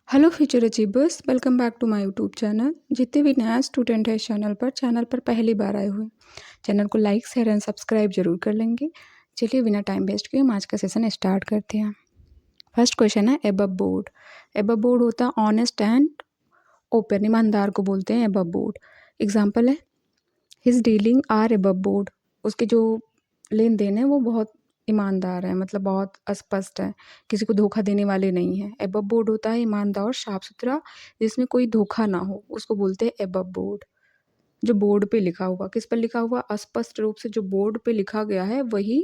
Hello future achievers, welcome back to my YouTube channel. जितने भी नया स्टूडेंट है इस चैनल पर पहली बार आए हुए, चैनल को लाइक शेयर एंड सब्सक्राइब जरूर कर लेंगे। चलिए बिना टाइम वेस्ट किए हम आज का सेशन स्टार्ट करते हैं। फर्स्ट क्वेश्चन है एबव बोर्ड। एबव बोर्ड होता है ऑनेस्ट एंड ओपन, ईमानदार को बोलते हैं एबव बोर्ड। एग्जाम्पल है his dealing are above board, उसके जो लेन देन है वो बहुत ईमानदार है, मतलब बहुत स्पष्ट है, किसी को धोखा देने वाले नहीं है। एबव बोर्ड होता है ईमानदार और साफ सुथरा, जिसमें कोई धोखा ना हो, उसको बोलते हैं एबव बोर्ड। जो बोर्ड पे लिखा हुआ, किस पर लिखा हुआ, स्पष्ट रूप से जो बोर्ड पे लिखा गया है वही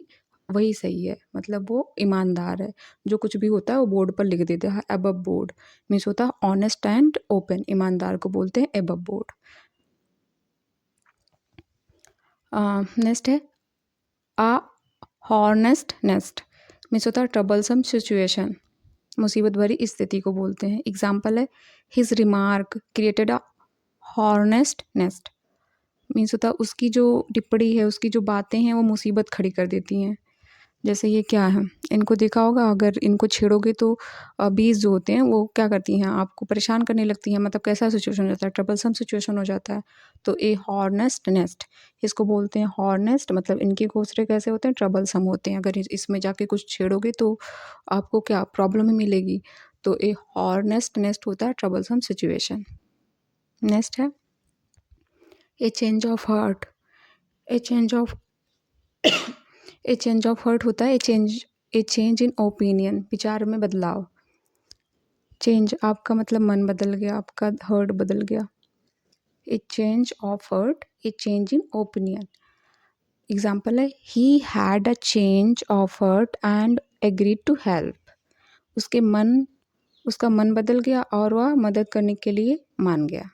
वही सही है, मतलब वो ईमानदार है। जो कुछ भी होता है वो बोर्ड पर लिख देते हैं। एबव बोर्ड मीन्स होता है ऑनेस्ट एंड ओपन, ईमानदार को बोलते हैं एबव बोर्ड। नेक्स्ट है आ हॉर्नेस्ट नेस्ट, मीन्स होता है ट्रबलसम सिचुएशन, मुसीबत भरी स्थिति को बोलते हैं। एग्जाम्पल है his remark created a hornet's nest, means होता है उसकी जो टिप्पणी है, उसकी जो बातें हैं वो मुसीबत खड़ी कर देती हैं। जैसे ये क्या है, इनको देखा होगा, अगर इनको छेड़ोगे तो बीज जो होते हैं वो क्या करती हैं, आपको परेशान करने लगती हैं, मतलब कैसा सिचुएशन हो जाता है, ट्रबलसम सिचुएशन हो जाता है। तो ए हॉर्नेस्ट नेस्ट, इसको बोलते हैं हॉर्नेस्ट, मतलब इनके घोंसले कैसे होते हैं, ट्रबलसम होते हैं। अगर इसमें जाके कुछ छेड़ोगे तो आपको क्या प्रॉब्लम ही मिलेगी। तो ए हॉर्नेस्ट नेस्ट होता है ट्रबलसम सिचुएशन। नेक्स्ट है ए change of heart. A change of A change of heart होता है ए चेंज इन ओपिनियन, विचार में बदलाव। चेंज आपका मतलब मन बदल गया, आपका हार्ट बदल गया। A change of heart, a change in opinion. Example है he had a change of heart and agreed to help, उसका मन बदल गया और वह मदद करने के लिए मान गया।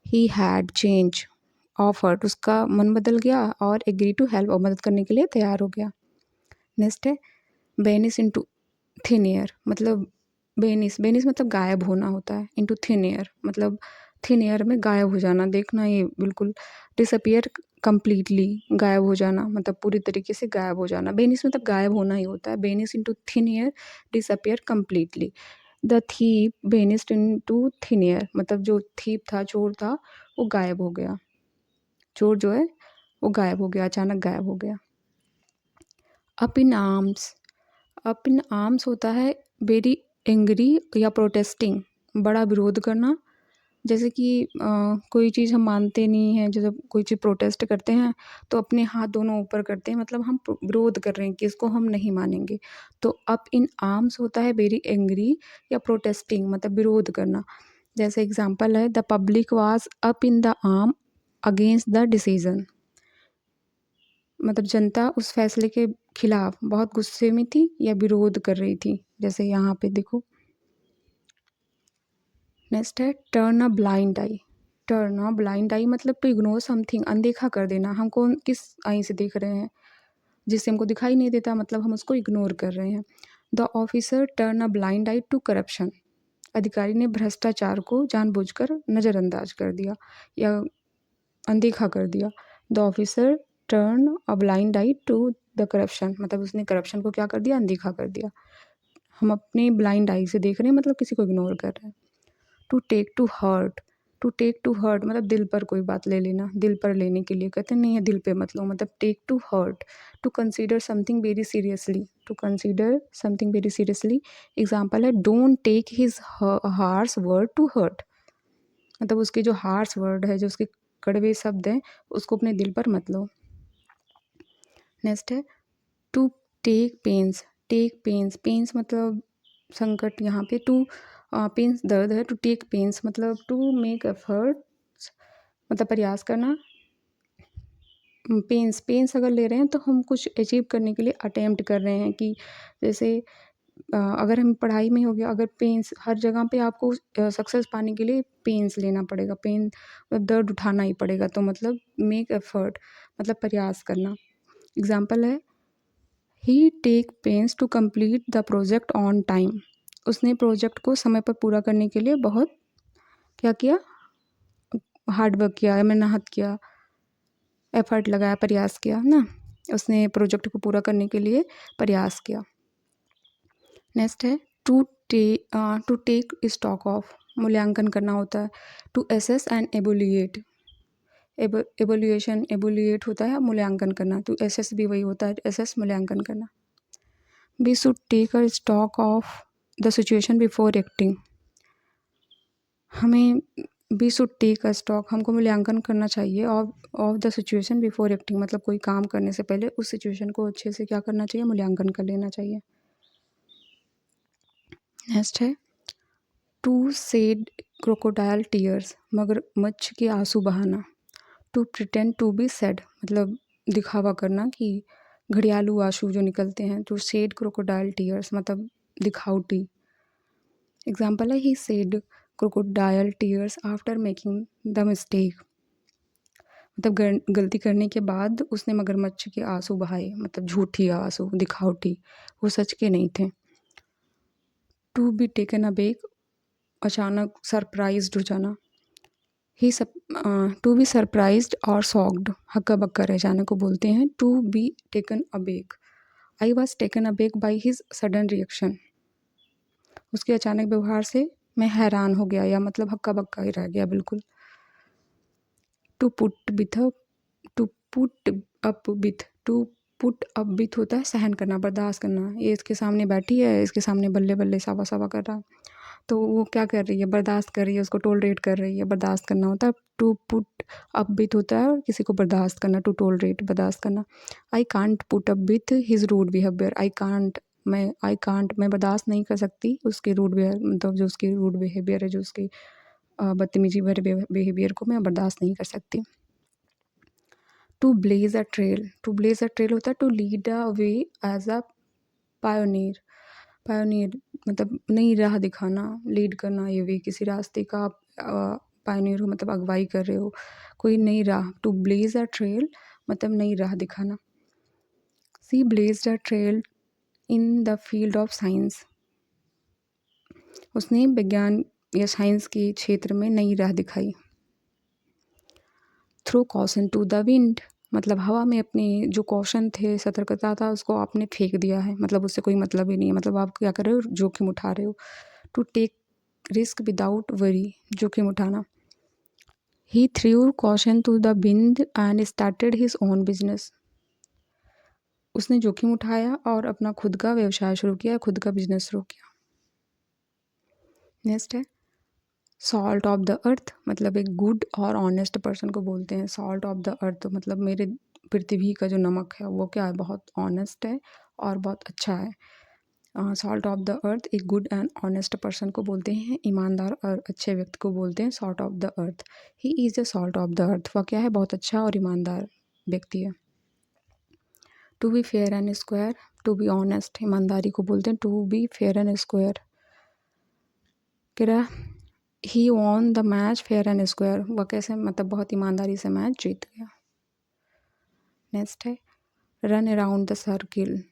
He had change of heart, उसका मन बदल गया और एग्री टू हेल्प, और मदद करने के लिए तैयार हो गया। नेक्स्ट है बेनिस इनटू थिन एयर, मतलब बेनिस मतलब गायब होना होता है। इनटू थिन एयर मतलब थिन एयर में गायब हो जाना, देखना ये बिल्कुल। डिसअपियर कंप्लीटली, गायब हो जाना मतलब पूरी तरीके से गायब हो जाना। बेनिस मतलब गायब होना ही होता है। Vanish into thin air, disappear completely. The thief vanished into thin air, मतलब जो थीप था, चोर था, वो गायब हो गया। चोर जो है वो गायब हो गया, अचानक गायब हो गया। Up in arms, up in arms होता है वेरी एंग्री या प्रोटेस्टिंग, बड़ा विरोध करना। जैसे कि कोई चीज़ हम मानते नहीं हैं, जैसे कोई चीज़ प्रोटेस्ट करते हैं तो अपने हाथ दोनों ऊपर करते हैं, मतलब हम विरोध कर रहे हैं कि इसको हम नहीं मानेंगे। तो अप इन आर्म्स होता है वेरी एंग्री या प्रोटेस्टिंग, मतलब विरोध करना। जैसे एग्जांपल है the public was up in the arm against the decision, मतलब जनता उस फैसले के खिलाफ बहुत गुस्से में थी या विरोध कर रही थी, जैसे यहाँ पे देखो। नेक्स्ट है turn a blind eye. Turn a blind eye मतलब टू इग्नोर समथिंग, अनदेखा कर देना। हम कौन किस आई से देख रहे हैं, जिससे हमको दिखाई नहीं देता, मतलब हम उसको इग्नोर कर रहे हैं। The officer turn a blind eye to corruption, अधिकारी ने भ्रष्टाचार को जानबूझकर नज़रअंदाज कर दिया या अनदेखा कर दिया। The officer turn a blind eye to the corruption, मतलब उसने करप्शन को क्या कर दिया, अनदेखा कर दिया। हम अपने ब्लाइंड आई से देख रहे हैं, मतलब किसी को इग्नोर कर रहे हैं। To take to heart, to take to heart मतलब दिल पर कोई बात ले लेना, दिल पर लेने के लिए कहते नहीं है, दिल पे मत लो, मतलब take to heart. To consider something very seriously, to consider something very seriously. Example है don't take his harsh word to heart, मतलब उसके जो हार्श वर्ड है, जो उसके कड़वे शब्द हैं, उसको अपने दिल पर मत लो। नेक्स्ट है to take pains. Take pains, pains मतलब संकट, यहाँ पे टू पेन्स दर्द है। टू टेक पेन्स मतलब टू मेक एफर्ट्स, मतलब प्रयास करना। पेन्स, पेन्स अगर ले रहे हैं तो हम कुछ अचीव करने के लिए अटेम्प्ट कर रहे हैं, कि जैसे अगर हम पढ़ाई में हो गया, अगर पेन्स हर जगह पे आपको सक्सेस पाने के लिए पेन्स लेना पड़ेगा, पेन मतलब दर्द उठाना ही पड़ेगा, तो मतलब मेक एफर्ट मतलब प्रयास करना। एग्जाम्पल है he take pains to complete the project on time, उसने प्रोजेक्ट को समय पर पूरा करने के लिए बहुत क्या किया, हार्ड वर्क किया, मेहनत किया, एफर्ट लगाया, प्रयास किया ना, उसने प्रोजेक्ट को पूरा करने के लिए प्रयास किया। नेक्स्ट है to to take stock of, मूल्यांकन करना होता है। To assess and evaluate, evaluate होता है मूल्यांकन करना। टू एसेस भी वही होता है, एसेस मूल्यांकन करना। We should take a stock of the situation before acting, हमें we should take a stock, हमको मूल्यांकन करना चाहिए of the situation before acting, मतलब कोई काम करने से पहले उस सिचुएशन को अच्छे से क्या करना चाहिए, मूल्यांकन कर लेना चाहिए। नेक्स्ट है टू सेड क्रोकोडाइल टीयर्स, मगरमच्छ के आंसू बहाना। To pretend to be sad, मतलब दिखावा करना कि घड़ियालू आंसू जो निकलते हैं। टू सेड क्रोकोडाइल टीयर्स मतलब दिखावटी। एग्जाम्पल है he said crocodile tears after making the mistake, मतलब गलती करने के बाद उसने मगरमच्छ के आंसू बहाए, मतलब झूठी आंसू, दिखावटी, वो सच के नहीं थे। टू बी टेकन अबेक, अचानक सरप्राइज्ड हो जाना। ही सब टू बी सरप्राइज्ड और शॉक्ड, हक्का बक्का रह जाने को बोलते हैं। To be taken aback, I was taken aback by his sudden reaction, उसके अचानक व्यवहार से मैं हैरान हो गया या मतलब हक्का बक्का ही रह गया बिल्कुल। To put with, to put up with, to put up with होता है सहन करना, बर्दाश्त करना। ये इसके सामने बैठी है, इसके सामने बल्ले बल्ले सावा सावा कर रहा है, तो वो क्या कर रही है, बर्दाश्त कर रही है, उसको टोलरेट कर रही है। बर्दाश्त करना होता है टू पुट अप विथ होता है, और किसी को बर्दाश्त करना, टू टोलरेट बर्दाश्त करना। I can't put up with his rude behaviour, I can't मैं बर्दाश्त नहीं कर सकती उसके रूड बिहेवियर, मतलब जो उसकी रूड बिहेवियर है, जो उसकी बदतमीजी भरे बिहेवियर को मैं बर्दाश्त नहीं कर सकती। To blaze a trail, to blaze a trail होता है to lead a way as a pioneer, pioneer मतलब नई राह दिखाना, लीड करना, ये वे किसी रास्ते का आप पायोनियर हो, मतलब अगुवाई कर रहे हो कोई नई राह। टू ब्लेज अ ट्रेल मतलब नई राह दिखाना। She blazed a trail in the field of science, उसने विज्ञान या साइंस के क्षेत्र में नई राह दिखाई। Throw caution to the wind, मतलब हवा में अपने जो कॉशन थे, सतर्कता था, उसको आपने फेंक दिया है, मतलब उससे कोई मतलब ही नहीं है, मतलब आप क्या कर रहे हो, जोखिम उठा रहे हो। To take risk without worry, जोखिम उठाना। He threw caution to the wind and started his own business, उसने जोखिम उठाया और अपना खुद का व्यवसाय शुरू किया, खुद का बिजनेस शुरू किया। नेक्स्ट है सॉल्ट ऑफ द अर्थ, मतलब एक गुड और ऑनेस्ट पर्सन को बोलते हैं। सॉल्ट ऑफ द अर्थ मतलब मेरे पृथ्वी का जो नमक है वो क्या है, बहुत ऑनेस्ट है और बहुत अच्छा है। सॉल्ट ऑफ द अर्थ एक गुड एंड ऑनेस्ट पर्सन को बोलते हैं, ईमानदार और अच्छे व्यक्ति को बोलते हैं salt of the earth. He is the salt of the earth, वह क्या है, बहुत अच्छा और ईमानदार व्यक्ति है। To be fair and square, to be honest ईमानदारी को बोलते हैं, to be fair and square. क्या he won the match fair and square, वह कैसे, मतलब बहुत ईमानदारी से मैच जीत गया। नेक्स्ट है रन अराउंड द सर्किल,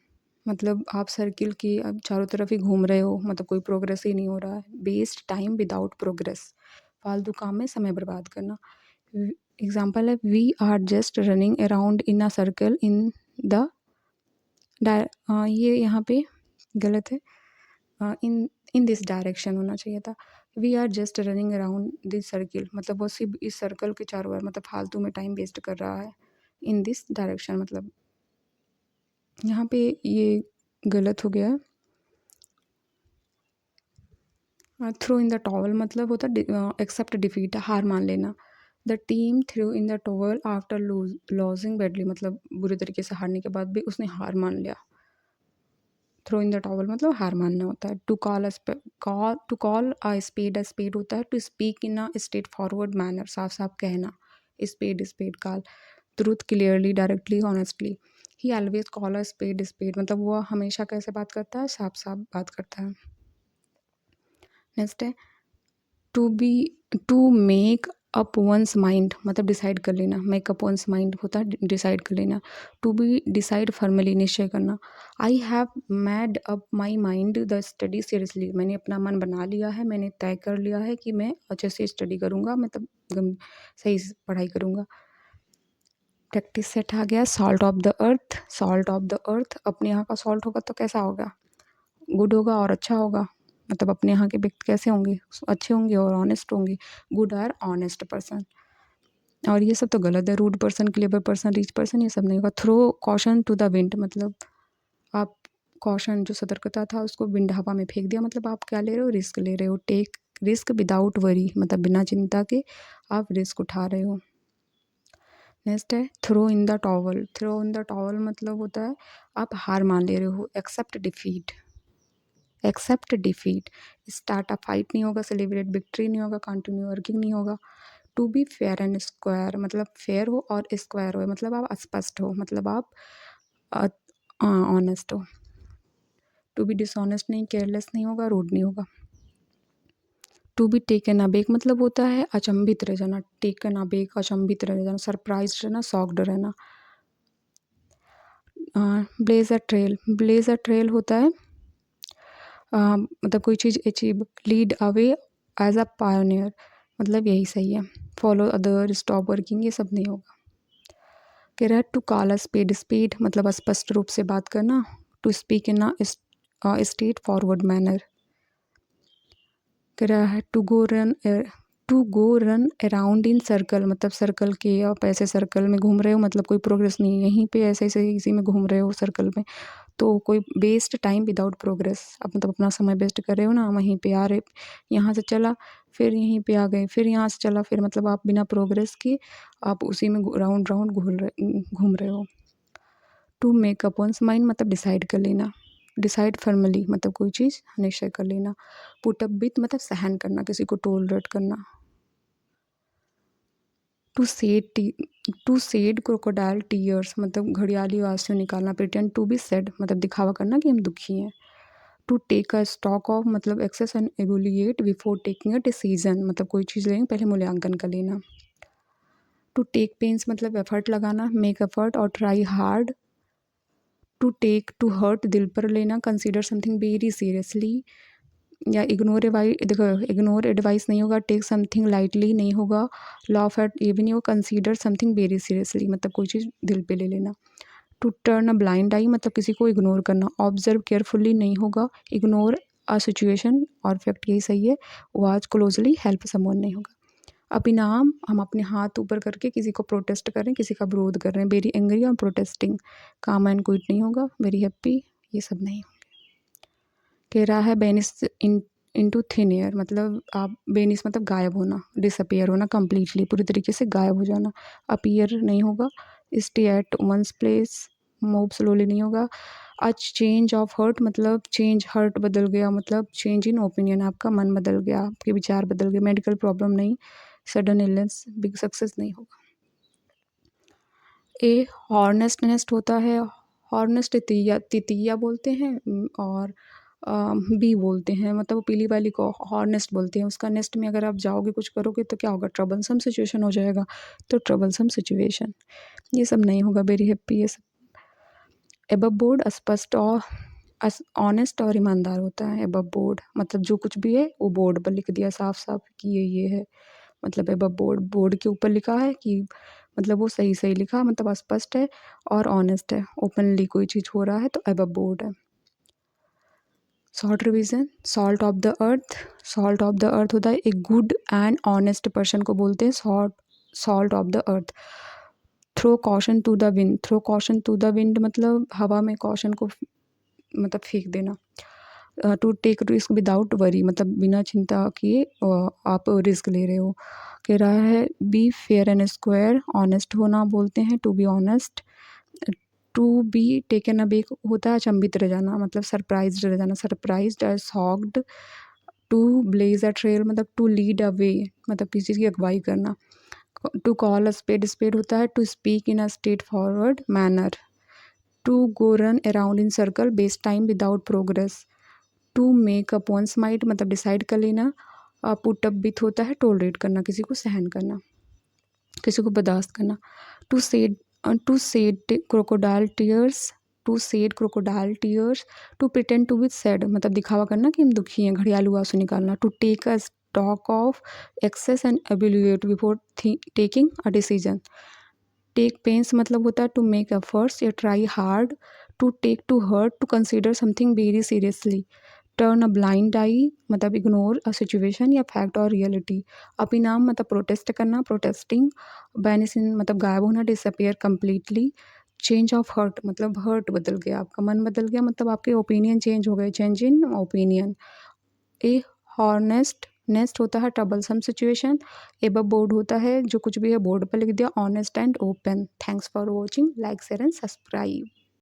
मतलब आप सर्किल की अब चारों तरफ ही घूम रहे हो, मतलब कोई प्रोग्रेस ही नहीं हो रहा है। वेस्ट टाइम विदाउट प्रोग्रेस, फालतू काम में समय बर्बाद करना। एग्जाम्पल है we are just running around in a circle in the ये यहाँ पे गलत है, इन दिस डायरेक्शन होना चाहिए था। We are just running around this circle, मतलब वो सिर्फ इस सर्कल के चारों ओर, मतलब फालतू में टाइम वेस्ट कर रहा है। इन दिस डायरेक्शन मतलब यहाँ पे ये गलत हो गया है। थ्रो इन द टॉवल मतलब होता है एक्सेप्ट डिफीट, हार मान लेना। The team through in the towel after lodging badly, मतलब बुरे तरीके से हारने के बाद भी उसने हार मान लिया। थ्रो इन द टॉवल मतलब हार मानना होता है। टू कॉल अ स्पेड होता है to speak in a straightforward manner, साफ साफ कहना। Spade call truth clearly, directly, honestly. He always call a spade मतलब वो हमेशा कैसे बात करता है, साफ साफ बात करता है। नेक्स्ट है to make up one's mind, मतलब डिसाइड कर लेना। मेक अप वंस माइंड होता है डिसाइड कर लेना। टू बी डिसाइड फॉर्मली, निश्चय करना। I have made up my mind the study seriously, मैंने अपना मन बना लिया है, मैंने तय कर लिया है कि मैं अच्छे से स्टडी करूँगा, मतलब सही से पढ़ाई करूँगा। प्रैक्टिस सेट आ गया। Salt of the earth, salt of the अर्थ अपने यहाँ का सॉल्ट होगा तो कैसा होगा, गुड होगा और अच्छा होगा। मतलब अपने यहाँ के व्यक्ति कैसे होंगे, अच्छे होंगे और ऑनेस्ट होंगे। Good or honest person. और ये सब तो गलत है, rude person, clever person, rich person, ये सब नहीं होगा। Throw caution to the wind, मतलब आप कॉशन जो सतर्कता था उसको विंड हवा में फेंक दिया, मतलब आप क्या ले रहे हो, रिस्क ले रहे हो। टेक रिस्क विदाउट वरी, मतलब बिना चिंता के आप रिस्क उठा रहे हो। नेक्स्ट है throw in the towel. Throw in the towel मतलब होता है आप हार मान ले रहे हो। Accept defeat, accept defeat. Start a fight नहीं होगा, सेलिब्रेट विक्ट्री नहीं होगा, कंटिन्यू वर्किंग नहीं होगा। To be fair and square, मतलब फेयर हो और स्क्वायर हो, मतलब आप स्पष्ट हो, मतलब आप ऑनेस्ट हो। टू बी डिसऑनेस्ट नहीं, केयरलेस नहीं होगा, रूड नहीं होगा। टू बी टेकन अबेक मतलब होता है अचंभित रह जाना। टेकन अबेक, अचंभित रह जाना, सरप्राइज रहना, शॉक्ड रहना। Blaze a trail, blaze a trail होता है मतलब कोई चीज़ achieve. Lead away as a pioneer, मतलब यही सही है। फॉलो अदर, स्टॉप वर्किंग, ये सब नहीं होगा। कह रहा है to call a spade, spade मतलब स्पष्ट रूप से बात करना। To speak in a straightforward manner. कह रहा है to go run around in circle, मतलब सर्कल के आप ऐसे सर्कल में घूम रहे हो, मतलब कोई प्रोग्रेस नहीं है, यहीं पे ऐसे ऐसे इसी में घूम रहे हो सर्कल में, तो कोई वेस्ट टाइम विदाउट प्रोग्रेस। आप मतलब अपना समय वेस्ट कर रहे हो ना, वहीं पे आ रहे, यहाँ से चला फिर यहीं पे आ गए, फिर यहाँ से चला फिर, मतलब आप बिना प्रोग्रेस के आप उसी में राउंड राउंड घूम रहे हो। To make up one's mind मतलब डिसाइड कर लेना। डिसाइड फर्मली मतलब कोई चीज़ निश्चय कर लेना। पुट अप विथ मतलब सहन करना, किसी को टोलरेट करना। टू सेड क्रोकोडाइल टीयर्स मतलब घड़ियाली आंसू निकालना। प्रिटेंड टू बी सेड मतलब दिखावा करना कि हम दुखी हैं। To take a stock of मतलब assess and evaluate before taking a decision, मतलब कोई चीज़ लेंगे पहले मूल्यांकन कर लेना। टू टेक पेन्स मतलब एफर्ट लगाना, मेक एफर्ट और try hard. To take to heart दिल पर लेना, कंसिडर समथिंग वेरी सीरियसली, या इग्नोर एडवाइस, देखो इग्नोर एडवाइस नहीं होगा, टेक समथिंग लाइटली नहीं होगा, लॉफ एट ये भी नहीं होगा, कंसीडर समथिंग वेरी सीरियसली मतलब कोई चीज़ दिल पे ले लेना। To turn a blind eye मतलब किसी को इग्नोर करना। ऑब्जर्व केयरफुली नहीं होगा, इग्नोर अ सिचुएशन और फैक्ट यही सही है। वॉच क्लोजली, हेल्प समवन नहीं होगा। अभिनाम हम अपने हाथ ऊपर करके किसी को प्रोटेस्ट कर रहे हैं, किसी का विरोध कर रहे हैं। वेरी एंग्री और प्रोटेस्टिंग। काम एंड क्विट नहीं होगा, वेरी हैप्पी, ये सब नहीं होगा। कह रहा है बेनिस इनटू थिन एयर मतलब आप बेनिस मतलब गायब होना, डिसअपियर होना, कंप्लीटली पूरी तरीके से गायब हो जाना। अपीयर नहीं होगा। Stay at ones place, move slowly नहीं होगा। आज चेंज ऑफ हर्ट मतलब चेंज हर्ट बदल गया, मतलब चेंज इन ओपिनियन आपका मन बदल गया, आपके विचार बदल गए। मेडिकल प्रॉब्लम नहीं। सडन इलनेस, बिग सक्सेस नहीं होगा। ए हॉर्नेस्ट नेस्ट होता है। हॉर्नेस्ट तितिया, तितिया बोलते हैं और बी बोलते हैं, मतलब वो पीली वाली को हॉर्नेस्ट बोलते हैं। उसका नेस्ट में अगर आप जाओगे कुछ करोगे तो क्या होगा, ट्रबलसम सिचुएशन हो जाएगा। तो ट्रबलसम सिचुएशन, ये सब नहीं होगा। वेरी हैप्पी, ये सब। एबव बोर्ड स्पष्ट और ऑनेस्ट और ईमानदार होता है। एबव बोर्ड मतलब जो कुछ भी है वो बोर्ड पर लिख दिया साफ साफ कि ये है, मतलब एबव बोर्ड, बोर्ड के ऊपर लिखा है कि मतलब वो सही सही लिखा, मतलब स्पष्ट है और ऑनेस्ट है। ओपनली कोई चीज़ हो रहा है तो एबव बोर्ड है। Short revision, salt of the earth. Salt of the अर्थ होता है एक गुड एंड ऑनेस्ट पर्सन को बोलते हैं salt of the earth. Throw caution to the wind, throw caution to the wind मतलब हवा में कॉशन को मतलब फेंक देना। To take risk without worry मतलब बिना चिंता किए आप रिस्क ले रहे हो। कह रहा है be fair and square, honest होना बोलते हैं, to be honest. To be taken aback होता है अचंभित रह जाना, मतलब सरप्राइज रह जाना, सरप्राइज्ड और shocked. To blaze a trail मतलब टू लीड अ वे, मतलब किसी चीज़ की अगुवाई करना। To call a spade, spade होता है to speak in a straightforward manner. To go run around in circle, waste time without progress. To make up one's mind मतलब decide कर लेना। पुट अप विथ होता है tolerate करना, किसी को सहन करना, किसी को बर्दाश्त करना। To shed crocodile tears, to shed crocodile tears. To pretend to be sad मतलब दिखावा करना कि हम दुखी हैं, घड़ियालू आंसू निकालना। To take a stock of assess and evaluate before taking a decision. Take pains मतलब होता है टू मेक एफर्ट्स या try hard. To take to heart, to consider something very seriously. Turn a blind eye मतलब ignore a situation या fact और reality. अपिनाम मतलब protest करना, प्रोटेस्टिंग। बैनिसिन मतलब गायब होना, disappear completely. Change of heart मतलब हर्ट बदल गया, आपका मन बदल गया, मतलब आपके ओपिनियन चेंज हो गए, change in opinion. A honest nest होता है ट्रबलसम सिचुएशन। एबव बोर्ड होता है जो कुछ भी है बोर्ड पर लिख दिया, honest and open. Thanks for watching, like share and subscribe.